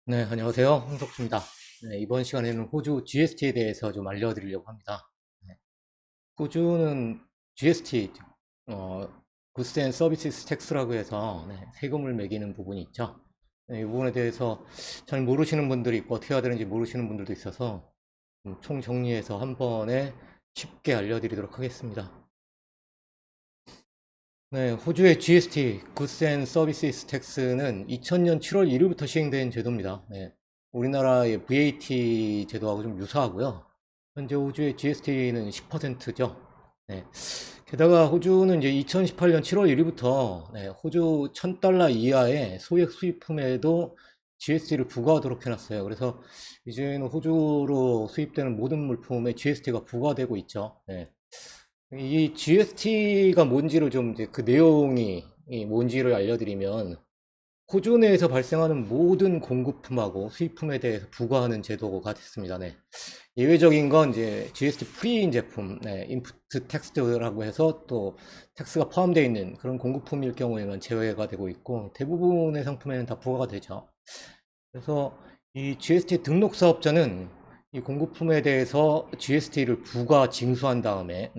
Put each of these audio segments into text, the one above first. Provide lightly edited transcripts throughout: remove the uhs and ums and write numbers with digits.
네, 안녕하세요. 홍석주입니다. 네, 이번 시간에는 호주 GST에 대해서 좀 알려드리려고 합니다. 네, 호주는 GST, 어, Goods and Services Tax라고 해서 세금을 매기는 부분이 있죠. 이 부분에 대해서 잘 모르시는 분들이 있고 어떻게 해야 되는지 모르시는 분들도 있어서 총 정리해서 한 번에 쉽게 알려드리도록 하겠습니다. 네, 호주의 GST, Goods and Services Tax는 2000년 7월 1일부터 시행된 제도입니다. 네, 우리나라의 VAT 제도하고 좀 유사하고요. 현재 호주의 GST는 10%죠. 네, 게다가 호주는 이제 2018년 7월 1일부터 호주 1000달러 이하의 소액 수입품에도 GST를 부과하도록 해놨어요. 그래서 이제는 호주로 수입되는 모든 물품에 GST가 부과되고 있죠. 네. 이 GST가 뭔지를 좀 이제 그 내용이 뭔지를 알려드리면 호주 내에서 발생하는 모든 공급품하고 수입품에 대해서 부과하는 제도가 됐습니다. 네. 예외적인 건 이제 GST 프리인 제품, 인프트 텍스트라고 해서 또 텍스가 포함되어 있는 그런 공급품일 경우에는 제외가 되고 있고 대부분의 상품에는 다 부과가 되죠. 그래서 이 GST 등록 사업자는 이 공급품에 대해서 GST를 부과 징수한 다음에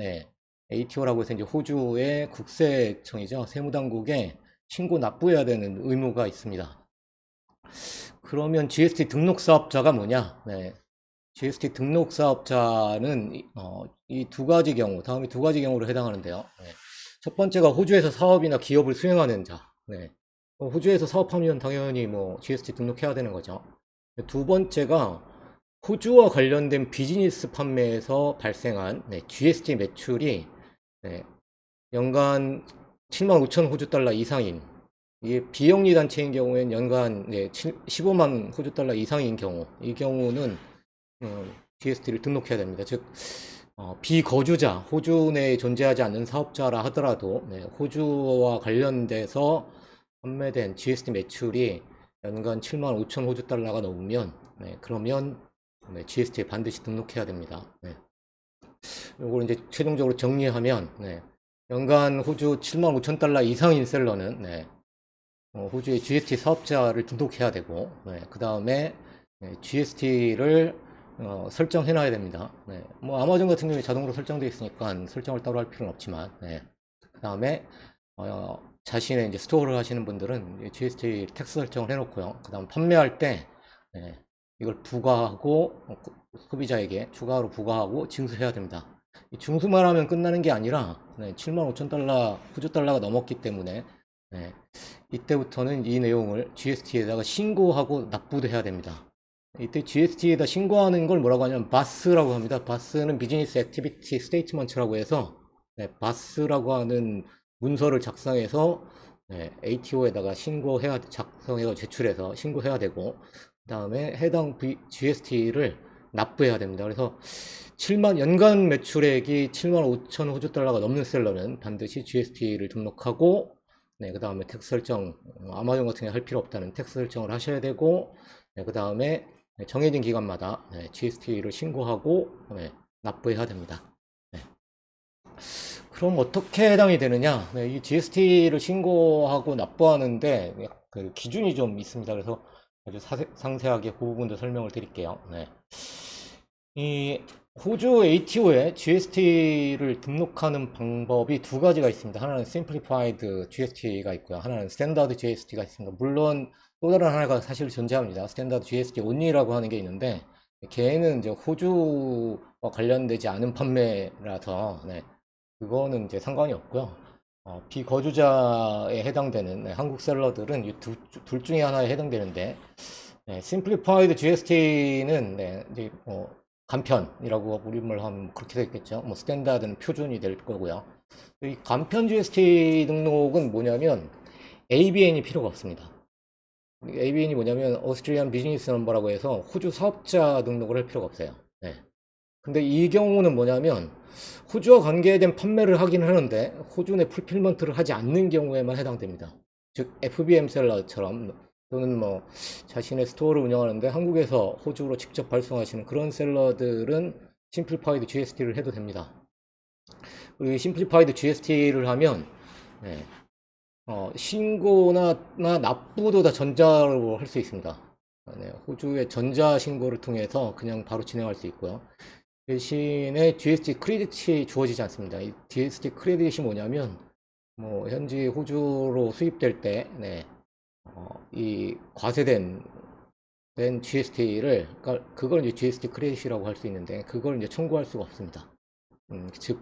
ATO라고 해서 이제 호주의 국세청이죠. 세무당국에 신고 납부해야 되는 의무가 있습니다. 그러면 GST 등록 사업자가 뭐냐? GST 등록 사업자는 이 두 가지 경우, 다음에 두 가지 경우로 해당하는데요. 첫 번째가 호주에서 사업이나 기업을 수행하는 자. 호주에서 사업하면 당연히 뭐 GST 등록해야 되는 거죠. 두 번째가 호주와 관련된 비즈니스 판매에서 발생한 GST 매출이 연간 7만 5천 호주 달러 이상인, 이게 비영리 단체인 경우엔 연간 15만 호주 달러 이상인 경우, 이 경우는 GST를 등록해야 됩니다. 즉 비거주자, 호주 내에 존재하지 않는 사업자라 하더라도 호주와 관련돼서 판매된 GST 매출이 연간 7만 5천 호주 달러가 넘으면 그러면 GST에 반드시 등록해야 됩니다. 요걸 이제 최종적으로 정리하면 연간 호주 7만 5천 달러 이상인 셀러는 호주의 GST 사업자를 등록해야 되고 그 다음에 GST를 설정해 놔야 됩니다. 뭐 아마존 같은 경우에 자동으로 설정되어 있으니까 설정을 따로 할 필요는 없지만 그 다음에 자신의 이제 스토어를 하시는 분들은 GST 텍스 설정을 해놓고요. 그 다음 판매할 때 이걸 부과하고 소비자에게 추가로 부과하고 징수해야 됩니다. 징수만 하면 끝나는 게 아니라 7만 5천 달러, 호주 달러가 넘었기 때문에 이때부터는 이 내용을 GST에다가 신고하고 납부도 해야 됩니다. 이때 GST에다 신고하는 걸 뭐라고 하냐면 바스라고 합니다. 바스는 비즈니스 액티비티 스테이트먼트라고 해서 바스라고 하는 문서를 작성해서 ATO에다가 신고해야 작성해서 제출해서 신고해야 되고 그 다음에 해당 GST를 납부해야 됩니다. 그래서 7만 연간 매출액이 7만 5천 호주 달러가 넘는 셀러는 반드시 GST를 등록하고 그 다음에 텍스 설정, 아마존 같은 게 할 필요 없다는 텍스 설정을 하셔야 되고 그 다음에 정해진 기간마다 GST를 신고하고 납부해야 됩니다. 그럼 어떻게 해당이 되느냐? 이 GST를 신고하고 납부하는데 그 기준이 좀 있습니다. 그래서 아주 상세하게 그 부분도 설명을 드릴게요. 이 호주 ATO에 GST를 등록하는 방법이 두 가지가 있습니다. 하나는 Simplified GST가 있고요. 하나는 Standard GST가 있습니다. 물론 또 다른 하나가 사실 존재합니다. Standard GST only라고 하는 게 있는데 걔는 이제 호주와 관련되지 않은 판매라서 그거는 이제 상관이 없고요. 비거주자에 해당되는 한국 셀러들은 이 둘 중에 하나에 해당되는데 Simplified GST는 이제 간편이라고 우리말로 하면 그렇게 되겠죠. 뭐 스탠다드는 표준이 될 거고요. 이 간편 GST 등록은 뭐냐면 ABN이 필요가 없습니다. ABN이 뭐냐면 오스트리안 비즈니스 넘버라고 해서 호주 사업자 등록을 할 필요가 없어요. 근데 이 경우는 뭐냐면 호주와 관계된 판매를 하긴 하는데 호주 내 풀필먼트를 하지 않는 경우에만 해당됩니다. 즉 FBM 셀러처럼 또는 뭐 자신의 스토어를 운영하는데 한국에서 호주로 직접 발송하시는 그런 셀러들은 심플리파이드 GST를 해도 됩니다. 그리고 심플리파이드 GST를 하면 신고나 납부도 다 전자로 할 수 있습니다. 네, 호주의 전자 신고를 통해서 그냥 바로 진행할 수 있고요. 대신에 GST 크레딧이 주어지지 않습니다. 이 GST 크레딧이 뭐냐면 뭐 현지 호주로 수입될 때 네, 이 과세된 GST를 그러니까 그걸 이제 GST 크레딧이라고 할 수 있는데 그걸 이제 청구할 수가 없습니다. 즉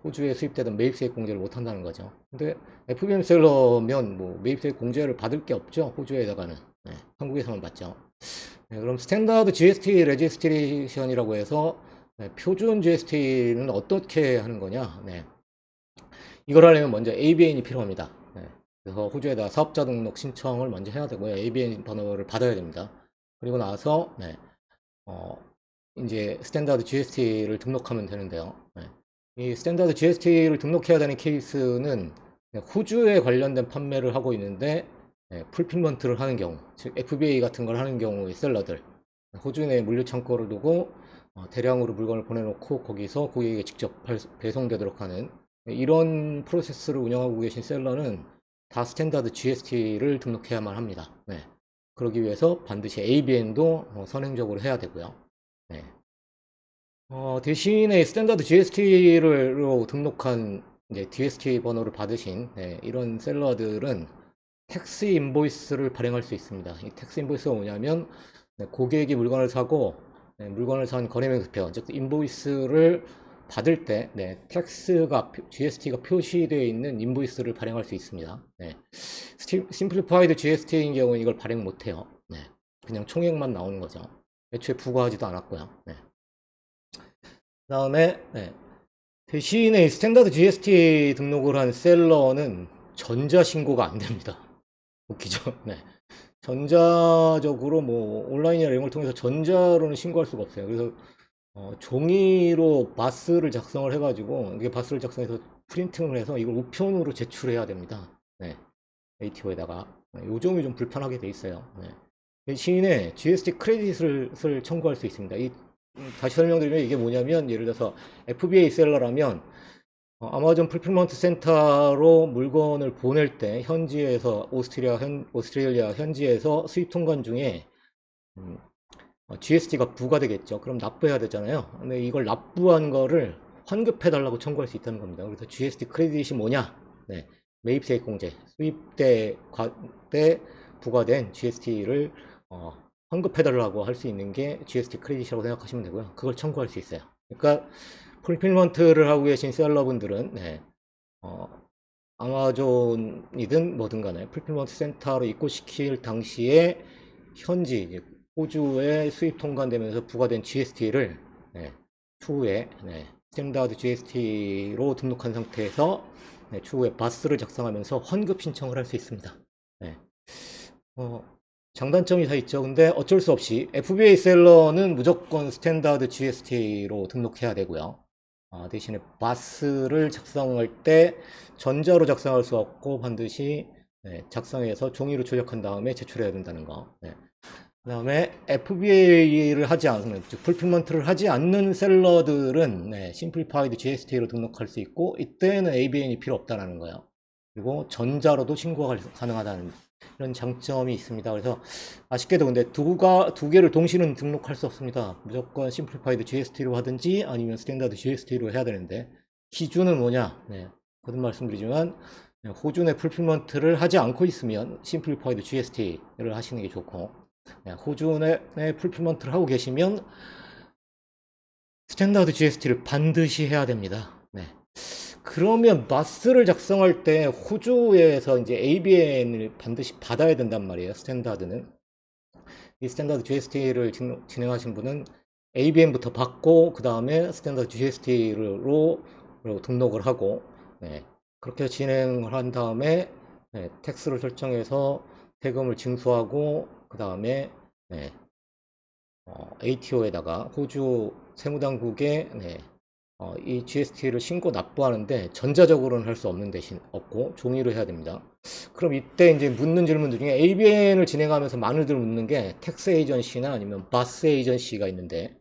호주에 수입되던 매입세액 공제를 못 한다는 거죠. 근데 FBM 셀러면 뭐 매입세액 공제를 받을 게 없죠. 호주에다가는. 네, 한국에서만 받죠. 네, 그럼 스탠다드 GST 레지스트레이션이라고 해서 네, 표준 GST는 어떻게 하는 거냐? 네. 이걸 하려면 먼저 ABN이 필요합니다. 네. 그래서 호주에다 사업자 등록 신청을 먼저 해야 되고요. ABN 번호를 받아야 됩니다. 그리고 나서 네, 이제 스탠다드 GST를 등록하면 되는데요. 네. 이 스탠다드 GST를 등록해야 되는 케이스는 호주에 관련된 판매를 하고 있는데 풀필먼트를 하는 경우, 즉 FBA 같은 걸 하는 경우의 셀러들, 호주 내 물류 창고를 두고 대량으로 물건을 보내놓고 거기서 고객에게 직접 배송되도록 하는 이런 프로세스를 운영하고 계신 셀러는 다 스탠다드 GST를 등록해야만 합니다. 네. 그러기 위해서 반드시 ABN도 선행적으로 해야 되고요. 네. 대신에 스탠다드 GST로 등록한 이제 DST 번호를 받으신 이런 셀러들은 텍스 인보이스를 발행할 수 있습니다. 이 텍스 인보이스가 뭐냐면 고객이 물건을 사고 물건을 산 거래명세표, 즉 인보이스를 받을 때 텍스가 GST가 표시되어 있는 인보이스를 발행할 수 있습니다. 심플리파이드 GST인 경우는 이걸 발행 못해요. 그냥 총액만 나오는 거죠. 애초에 부과하지도 않았고요. 그 다음에 대신에 스탠다드 GST 등록을 한 셀러는 전자신고가 안 됩니다. 웃기죠? 네. 전자적으로 뭐 온라인이나 이런 걸 통해서 전자로는 신고할 수가 없어요. 그래서 종이로 바스를 작성을 해가지고 이게 바스를 작성해서 프린팅을 해서 이걸 우편으로 제출해야 됩니다. 네. ATO에다가 요 점이 좀 불편하게 돼 있어요. 네. 대신에 GST 크레딧을 청구할 수 있습니다. 다시 설명드리면 이게 뭐냐면 예를 들어서 FBA 셀러라면 아마존 풀필먼트 센터로 물건을 보낼 때 현지에서 오스트레일리아 현지에서 수입 통관 중에 GST가 부과되겠죠. 그럼 납부해야 되잖아요. 근데 이걸 납부한 거를 환급해 달라고 청구할 수 있다는 겁니다. 그래서 GST 크레딧이 뭐냐? 네, 매입세액 공제, 수입 때 부과된 GST를 환급해 달라고 할 수 있는 게 GST 크레딧이라고 생각하시면 되고요. 그걸 청구할 수 있어요. 그러니까 풀필먼트를 하고 계신 셀러분들은 아마존이든 뭐든 간에 풀필먼트 센터로 입고시킬 당시에 현지 호주에 수입 통관되면서 부과된 GST를 추후에 스탠다드 GST로 등록한 상태에서 추후에 바스를 작성하면서 환급 신청을 할 수 있습니다. 장단점이 다 있죠. 근데 어쩔 수 없이 FBA 셀러는 무조건 스탠다드 GST로 등록해야 되고요. 대신에 바스를 작성할 때 전자로 작성할 수 없고 반드시 작성해서 종이로 출력한 다음에 제출해야 된다는 거. 그 다음에 FBA를 하지 않는, 즉 풀필먼트를 하지 않는 셀러들은 심플리파이드 GST로 등록할 수 있고 이때는 ABN이 필요 없다는 거예요. 그리고 전자로도 신고가 가능하다는 이런 장점이 있습니다. 그래서 아쉽게도 근데 두 개를 동시는 등록할 수 없습니다. 무조건 심플리파이드 GST로 하든지 아니면 스탠다드 GST로 해야 되는데 기준은 뭐냐? 거듭 말씀드리지만 호주 내 풀필먼트를 하지 않고 있으면 심플리파이드 GST를 하시는 게 좋고 호주 내 풀필먼트를 하고 계시면 스탠다드 GST를 반드시 해야 됩니다. 그러면 바스를 작성할 때 호주에서 이제 ABN을 반드시 받아야 된단 말이에요. 스탠다드는. 이 스탠다드 GST를 진행하신 분은 ABN부터 받고 그 다음에 스탠다드 GST로 등록을 하고 그렇게 진행을 한 다음에 텍스를 설정해서 세금을 징수하고 그 다음에 ATO에다가 호주 세무당국에 이 GST를 신고 납부하는데 전자적으로는 할 수 없는 대신 없고 종이로 해야 됩니다. 그럼 이때 이제 묻는 질문들 중에 ABN을 진행하면서 많이들 묻는 게 텍스 에이전시나 아니면 바스 에이전시가 있는데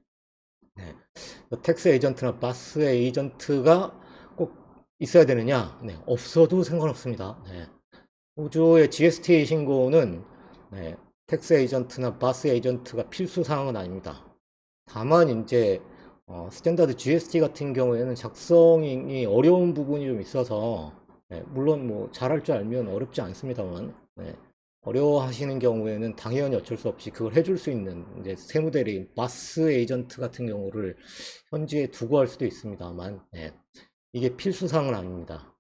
텍스 에이전트나 바스 에이전트가 꼭 있어야 되느냐? 없어도 상관없습니다. 호주의 GST 신고는 텍스 에이전트나 바스 에이전트가 필수 사항은 아닙니다. 다만 이제 스탠다드 GST 같은 경우에는 작성이 어려운 부분이 좀 있어서 물론 뭐 잘할 줄 알면 어렵지 않습니다만 어려워하시는 경우에는 당연히 어쩔 수 없이 그걸 해줄 수 있는 이제 세무대리인 바스 에이전트 같은 경우를 현지에 두고 할 수도 있습니다만 이게 필수 사항은 아닙니다.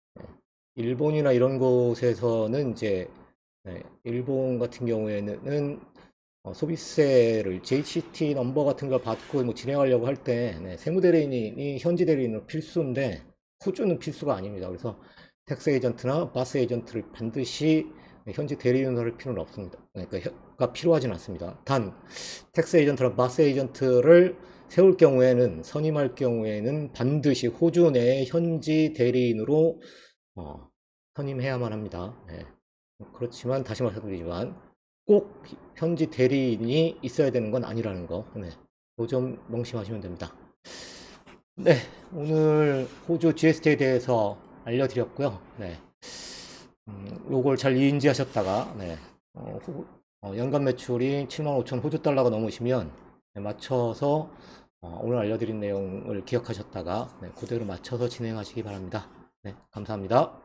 일본이나 이런 곳에서는 이제 일본 같은 경우에는 소비세를 JCT 넘버 같은 걸 받고 뭐 진행하려고 할 때 세무대리인이 현지 대리인으로 필수인데 호주는 필수가 아닙니다. 그래서 텍스 에이전트나 바스 에이전트를 반드시 현지 대리인으로 할 필요는 없습니다. 그러니까 필요하진 않습니다. 단 텍스 에이전트나 바스 에이전트를 세울 경우에는 선임할 경우에는 반드시 호주 내 현지 대리인으로 선임해야만 합니다. 그렇지만 다시 말씀드리지만 꼭 현지 대리인이 있어야 되는 건 아니라는 거. 그 점 명심하시면 됩니다. 네, 오늘 호주 GST에 대해서 알려드렸고요. 요걸 잘 인지하셨다가 연간 매출이 75,000 호주 달러가 넘으시면 맞춰서 오늘 알려드린 내용을 기억하셨다가 그대로 맞춰서 진행하시기 바랍니다. 감사합니다.